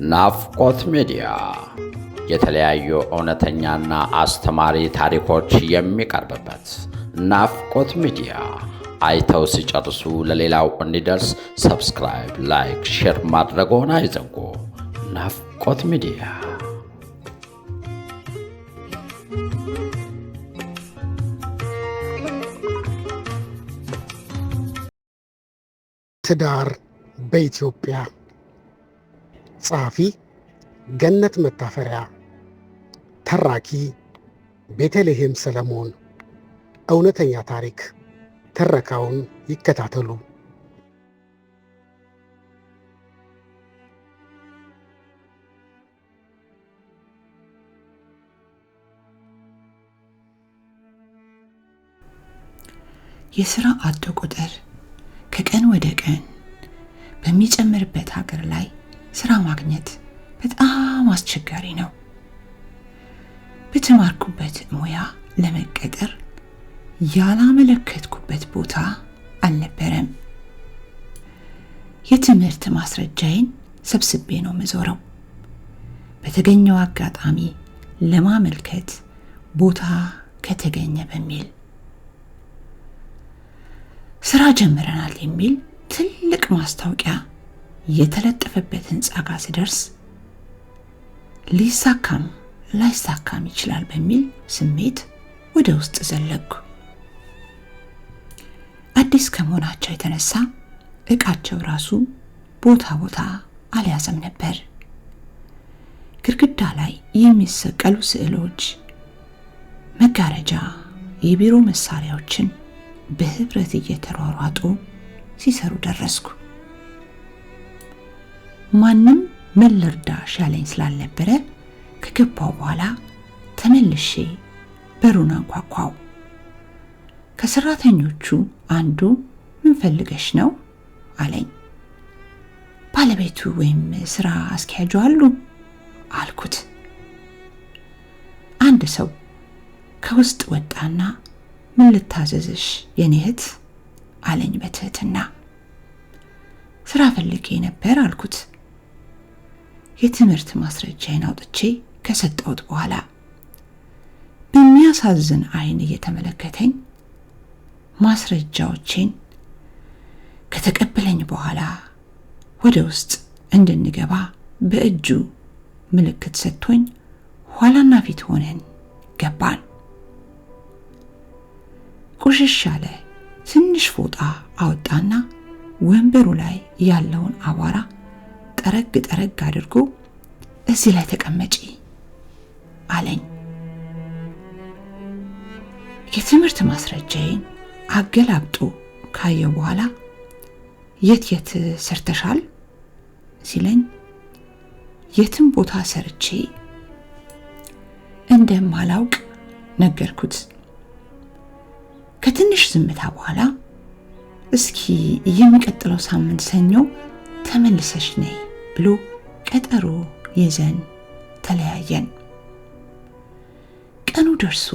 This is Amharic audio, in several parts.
ናፍቆት ሚዲያ የተለያዩ እውነተኛና አስተማሪ ታሪኮች የሚቀርብበት ናፍቆት ሚዲያ። አይተው ሲጨርሱ ለሌላው እንዲደርስ ሰብስክራይብ፣ ላይክ፣ ሼር ማድረግዎን አይዘንጉ። ናፍቆት ሚዲያ። ትዳር በኢትዮጵያ። ጸሐፊ ገነት መታፈሪያ፣ ተራኪ ቤተልሔም ሰለሞን። እውነተኛ ታሪክ። ትረካውን ይከታተሉ። የሥራ አጥ ቁጥር ከቀን ወደ ቀን በሚጨምርበት ሀገር ላይ ሥራ ማግኘት በጣም አስቸጋሪ ነው። በተማርኩበት ሙያ ለመቀጠር ያላመለከትኩበት ቦታ አልነበረም። የትምህርት ማስረጃዬን ሰብስቤ ነው መዞረው። በተገኘው አጋጣሚ ለማመልከት ቦታ ከተገኘ በሚል ሥራ ጀምረናል የሚል ትልቅ ማስታወቂያ የተለጠፈበት ሕንጻ ጋር ስደርስ ሊሳካም ላይሳካም ይችላል በሚል ስሜት ወደ ውስጥ ዘለኩ። አዲስ ከመሆናቸው የተነሳ ዕቃቸው ራሱ ቦታ አልያዘም ነበር። ግድግዳ ላይ የሚሰቀሉ ስዕሎች፣ መጋረጃ፣ የቢሮ መሳሪያዎችን በህብረት እየተሯሯጡ ሲሰሩ ደረስኩ። ማንም ምን ልርዳሽ ያለኝ ስላልነበረ ከገባው በኋላ ተመልሼ በሩን አንኳኳው። ከሰራተኞቹ አንዱ ምን ፈልገሽ ነው አለኝ። ባለቤቱ ወይም ስራ አስኪያጁ አሉ አልኩት። አንድ ሰው ከውስጥ ወጣና ምን ልታዘዝሽ የኔ እህት አለኝ በትህትና። ስራ ፈልጌ ነበር አልኩት። የትምህርት ማስረጃዬን አውጥቼ ከሰጠሁት በኋላ በሚያሳዝን አይን እየተመለከተኝ ማስረጃዎቼን ከተቀበለኝ በኋላ ወደ ውስጥ እንድንገባ በእጁ ምልክት ሰጥቶኝ ኋላና ፊት ሆነን ገባን። ቁሽሽ ያለ ትንሽ ፎጣ አወጣና ወንበሩ ላይ ያለውን አቧራ ጠረግ አድርጎ እዚህ ላይ ተቀመጪ አለኝ። የትምህርት ማስረጃዬን አገላብጦ ካየው በኋላ የት ሰርተሻል ሲለኝ የትም ቦታ ሰርቼ እንደማላውቅ ነገርኩት። ከትንሽ ዝምታ በኋላ እስኪ የሚቀጥለው ሳምንት ሰኞ ተመልሰሽ ነይ ብሎ ቀጠሮ ይዘን ተለያየን። ቀኑ ደርሶ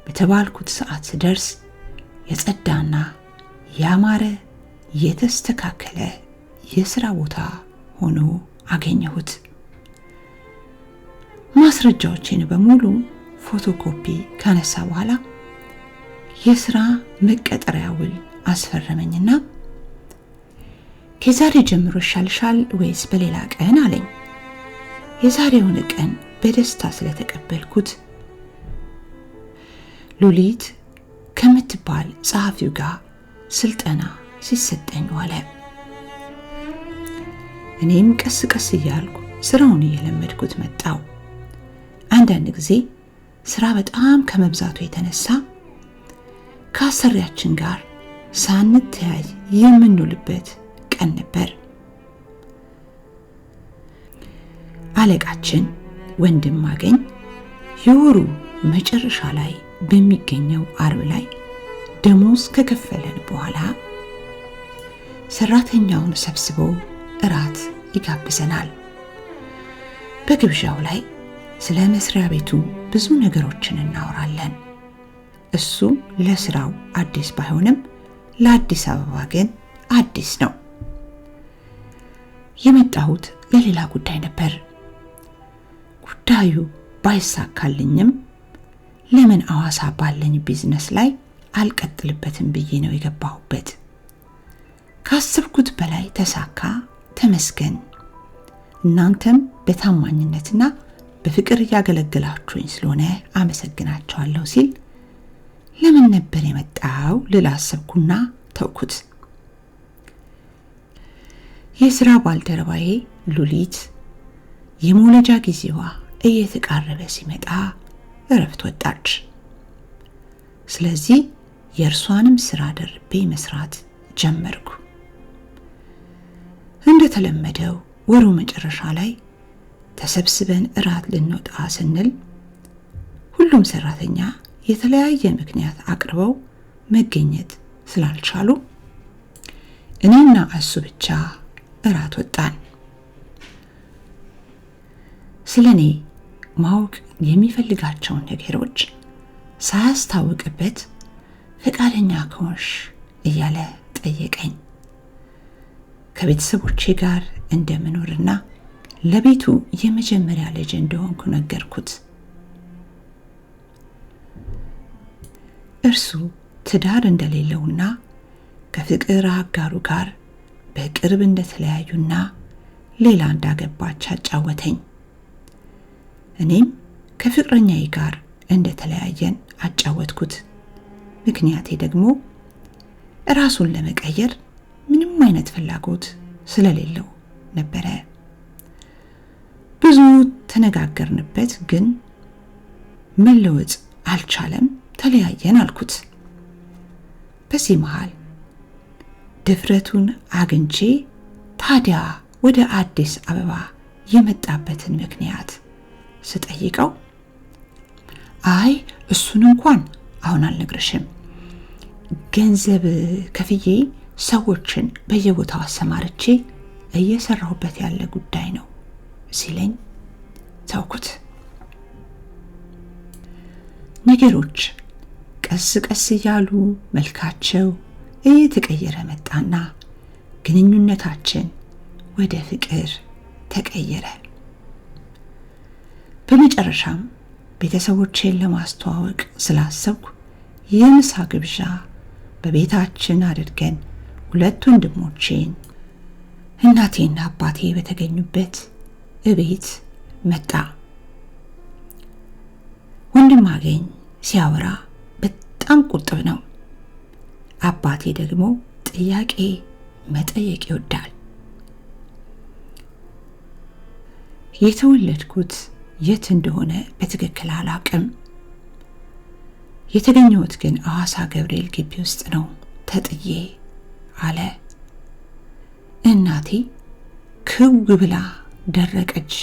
በተባልኩት ሰዓት ስደርስ የጸዳና ያማረ የተስተካከለ የሥራ ቦታ ሆኖ አገኘሁት። ማስረጃዎችን በሙሉ ፎቶኮፒ ካነሳ በኋላ የሥራ መቀጠሪያ ውል አስፈረመኝና ከዛሬ ጀምሮ ይሻልሻል ወይስ በሌላ ቀን አለኝ። የዛሬውን ቀን በደስታ ስለተቀበልኩት ሉሊት ከምትባል ጸሐፊው ጋር ስልጠና ሲሰጠኝ ዋለ። እኔም ቀስ እያልኩ ስራውን እየለመድኩት መጣው። አንዳንድ ጊዜ ስራ በጣም ከመብዛቱ የተነሳ ከአሰሪያችን ጋር ሳንተያይ የምንውልበት ቀን ነበር። አለቃችን ወንድም አገኝ የወሩ መጨረሻ ላይ በሚገኘው አርብ ላይ ደሞዝ ከከፈለን በኋላ ሰራተኛውን ሰብስቦ እራት ይጋብዘናል። በግብዣው ላይ ስለ መስሪያ ቤቱ ብዙ ነገሮችን እናወራለን። እሱ ለስራው አዲስ ባይሆንም ለአዲስ አበባ ግን አዲስ ነው። የመጣሁት ለሌላ ጉዳይ ነበር። ጉዳዩ ባይሳካልኝም ለምን አዋሳ ባለኝ ቢዝነስ ላይ አልቀጥልበትም ብዬ ነው የገባሁበት። ካሰብኩት በላይ ተሳካ፣ ተመስገን። እናንተም በታማኝነትና በፍቅር ያገለግላችሁኝ ስለሆነ አመሰግናችኋለሁ ሲል ለምን ነበር የመጣው ልላሰብኩና ተውኩት። የሥራ ባልደረባዬ ሉሊት የመውለጃ ጊዜዋ እየተቃረበ ሲመጣ እረፍት ወጣች። ስለዚህ የእርሷንም ሥራ ደርቤ መስራት ጀመርኩ። እንደተለመደው ወሩ መጨረሻ ላይ ተሰብስበን እራት ልንወጣ ስንል ሁሉም ሰራተኛ የተለያየ ምክንያት አቅርበው መገኘት ስላልቻሉ እኔና እሱ ብቻ እራት ወጣን። ስለኔ ማወቅ የሚፈልጋቸውን ነገሮች ሳያስታውቅበት ፈቃደኛ ከሆንሽ እያለ ጠየቀኝ። ከቤተሰቦቼ ጋር እንደምኖርና ለቤቱ የመጀመሪያ ልጅ እንደሆንኩ ነገርኩት። እርሱ ትዳር እንደሌለውና ከፍቅር አጋሩ ጋር በቅርብ እንደተለያዩና ሌላ እንዳገባች አጫወተኝ። እኔም ከፍቅረኛዬ ጋር እንደተለያየን አጫወትኩት። ምክንያቴ ደግሞ ራሱን ለመቀየር ምንም አይነት ፍላጎት ስለሌለው ነበረ። ብዙ ተነጋገርንበት፣ ግን መለወጥ አልቻለም። ተለያየን አልኩት። በዚህ መሃል ድፍረቱን አግኝቼ ታዲያ ወደ አዲስ አበባ የመጣበትን ምክንያት ስጠይቀው አይ እሱን እንኳን አሁን አልነግርሽም፣ ገንዘብ ከፍዬ ሰዎችን በየቦታው አሰማርቼ እየሰራሁበት ያለ ጉዳይ ነው ሲለኝ ተውኩት። ነገሮች ቀስ ቀስ እያሉ መልካቸው እየተቀየረ መጣና ግንኙነታችን ወደ ፍቅር ተቀየረ። በመጨረሻም ቤተሰቦቼን ለማስተዋወቅ ስላሰብኩ የምሳ ግብዣ በቤታችን አድርገን 2 ወንድሞቼን እናቴና አባቴ በተገኙበት እቤት መጣ። ወንድም አገኝ ሲያወራ በጣም ቁጥብ ነው። አባቴ ደግሞ ጥያቄ መጠየቅ ይወዳል። የተወለድኩት የት እንደሆነ በትክክል አላውቅም። የተገኘሁት ግን አዋሳ ገብርኤል ግቢ ውስጥ ነው ተጥዬ አለ። እናቴ ክው ብላ ደረቀች።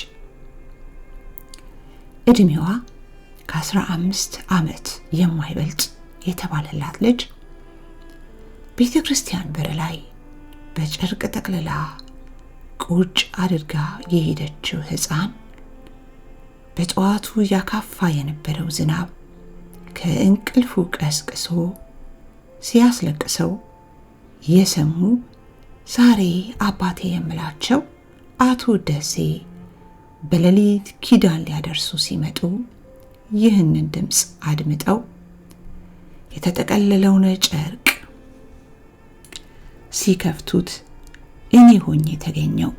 እድሜዋ ከ15 ዓመት የማይበልጥ የተባለላት ልጅ ቤተ ክርስቲያን በር ላይ በጨርቅ ጠቅልላ ቁጭ አድርጋ የሄደችው ሕፃን በጠዋቱ ያካፋ የነበረው ዝናብ ከእንቅልፉ ቀስቅሶ ሲያስለቅሰው የሰሙ ዛሬ አባቴ የምላቸው አቶ ደሴ በሌሊት ኪዳን ሊያደርሱ ሲመጡ ይህንን ድምፅ አድምጠው የተጠቀለለውን ጨርቅ ሲከፍቱት እኔ ሆኜ ተገኘው።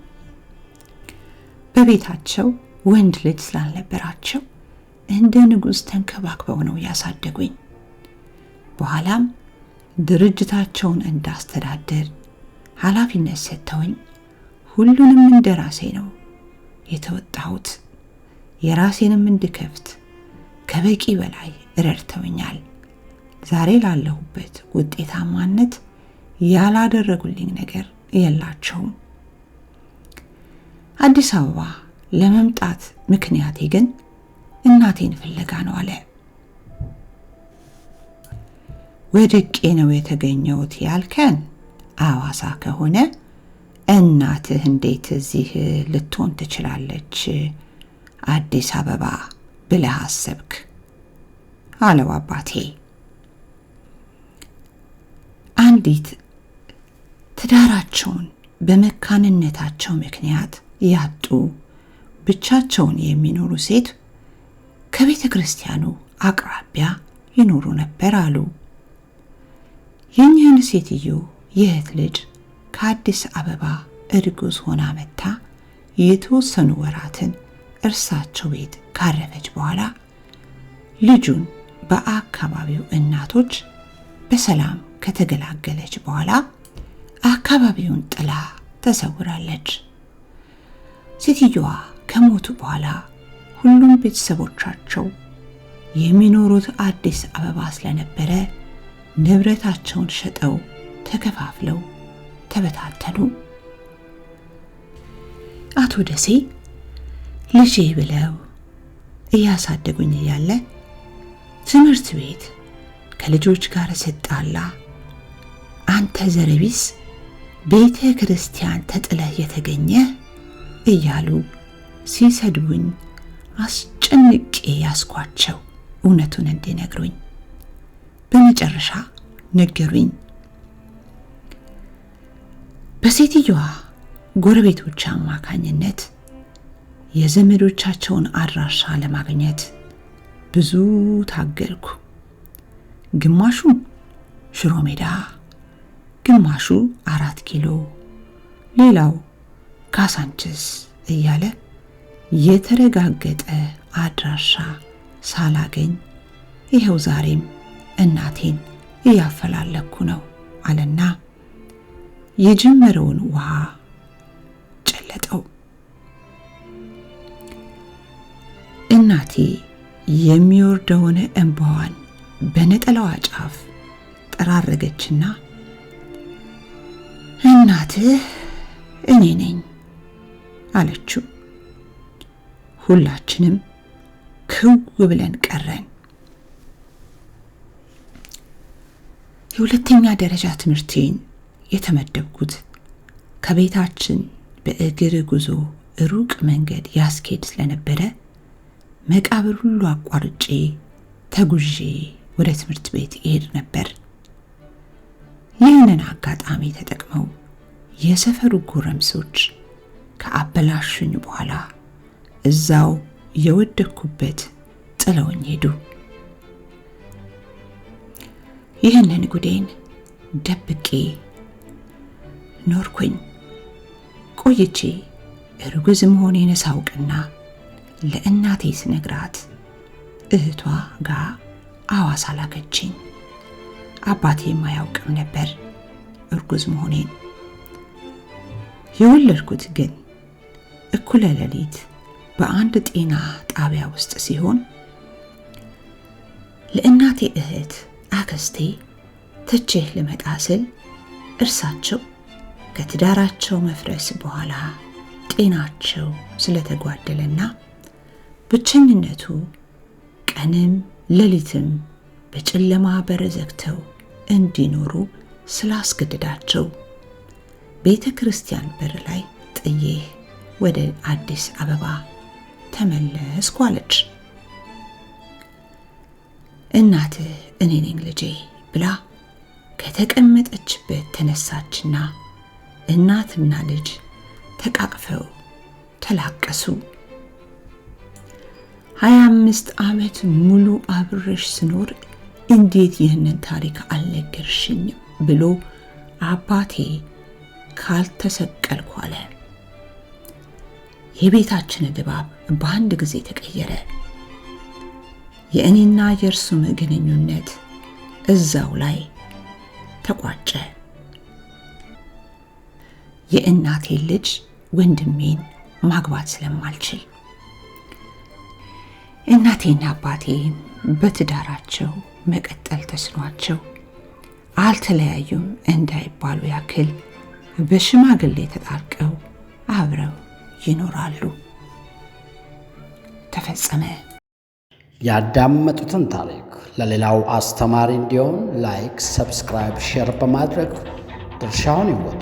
በቤታቸው ወንድ ልጅ ስላልነበራቸው እንደ ንጉሥ ተንከባክበው ነው ያሳደጉኝ። በኋላም ድርጅታቸውን እንዳስተዳደር ኃላፊነት ሰጥተውኝ ሁሉንም እንደራሴ ነው የተወጣሁት። የራሴንም እንድከፍት ከበቂ በላይ ረድተውኛል። ዛሬ ላለሁበት ውጤታማነት ያላደረጉልኝ ነገር የላቸውም። አዲስ አበባ ለመምጣት ምክንያቴ ግን እናቴን ፍለጋ ነው አለ። ወድቄ ነው የተገኘሁት ያልከን አዋሳ ከሆነ እናትህ እንዴት እዚህ ልትሆን ትችላለች አዲስ አበባ ብለህ አሰብክ? አለው አባቴ። አንዲት ትዳራቸውን በመካንነታቸው ምክንያት ያጡ ብቻቸውን የሚኖሩ ሴት ከቤተ ክርስቲያኑ አቅራቢያ ይኖሩ ነበር አሉ። የእኚህን ሴትዮ የእህት ልጅ ከአዲስ አበባ እርጉዝ ሆና መጥታ የተወሰኑ ወራትን እርሳቸው ቤት ካረፈች በኋላ ልጁን በአካባቢው እናቶች በሰላም ከተገላገለች በኋላ አካባቢውን ጥላ ተሰውራለች። ሴትዮዋ ከሞቱ በኋላ ሁሉም ቤተሰቦቻቸው የሚኖሩት አዲስ አበባ ስለነበረ ንብረታቸውን ሸጠው ተከፋፍለው ተበታተኑ። አቶ ደሴ ልጄ ብለው እያሳደጉኝ እያለ ትምህርት ቤት ከልጆች ጋር ስጣላ አንተ ዘረቢስ ቤተ ክርስቲያን ተጥለህ የተገኘ እያሉ ሲሰድቡኝ አስጨንቄ ያስኳቸው እውነቱን እንዲነግሩኝ። በመጨረሻ ነገሩኝ። በሴትዮዋ ጎረቤቶች አማካኝነት የዘመዶቻቸውን አድራሻ ለማግኘት ብዙ ታገልኩ። ግማሹ ሽሮ ሜዳ፣ ግማሹ 4 ኪሎ፣ ሌላው ካሳንችስ እያለ የተረጋገጠ አድራሻ ሳላገኝ ይኸው ዛሬም እናቴን እያፈላለኩ ነው አለና የጀመረውን ውሃ ጨለጠው። እናቴ የሚወርደውን እንባዋን በነጠላዋ ጫፍ ጠራረገችና እናትህ እኔ ነኝ አለችው። ሁላችንም ክው ብለን ቀረን። የሁለተኛ ደረጃ ትምህርቴን የተመደብኩት ከቤታችን በእግር ጉዞ ሩቅ መንገድ ያስኬድ ስለነበረ መቃብር ሁሉ አቋርጬ ተጉዤ ወደ ትምህርት ቤት ይሄድ ነበር። ይህንን አጋጣሚ ተጠቅመው የሰፈሩ ጎረምሶች ከአበላሹኝ በኋላ እዛው የወደኩበት ጥለውኝ ሄዱ። ይህንን ጉዴን ደብቄ ኖርኩኝ። ቆይቼ እርጉዝ መሆኔን ሳውቅና ለእናቴ ስነግራት እህቷ ጋር አዋሳ ላከችኝ። አባቴም አያውቅም ነበር እርጉዝ መሆኔን። የወለድኩት ግን እኩለ ሌሊት በአንድ ጤና ጣቢያ ውስጥ ሲሆን ለእናቴ እህት አክስቴ ትቼህ ልመጣ ስል እርሳቸው ከትዳራቸው መፍረስ በኋላ ጤናቸው ስለተጓደለና ብቸኝነቱ ቀንም ሌሊትም በጨለማ በር ዘግተው እንዲኖሩ ስላስገደዳቸው ቤተ ክርስቲያን በር ላይ ጥዬህ ወደ አዲስ አበባ ተመለስኩ አለች። እናትህ እኔ ነኝ ልጄ ብላ ከተቀመጠችበት ተነሳችና እናትና ልጅ ተቃቅፈው ተላቀሱ። 25 ዓመት ሙሉ አብረሽ ስኖር እንዴት ይህንን ታሪክ አልነገርሽኝም ብሎ አባቴ ካልተሰቀልኩ አለ። የቤታችን ድባብ በአንድ ጊዜ ተቀየረ። የእኔና የእርሱም ግንኙነት እዛው ላይ ተቋጨ። የእናቴ ልጅ ወንድሜን ማግባት ስለማልችል እናቴና አባቴ በትዳራቸው መቀጠል ተስኗቸው አልተለያዩም እንዳይባሉ ያክል በሽማግሌ ተጣርቀው አብረው ይኖራሉ። ተፈጸመ። ያዳመጡትን ታሪክ ለሌላው አስተማሪ እንዲሆን ላይክ፣ ሰብስክራይብ፣ ሼር በማድረግ ድርሻውን ይወጡ።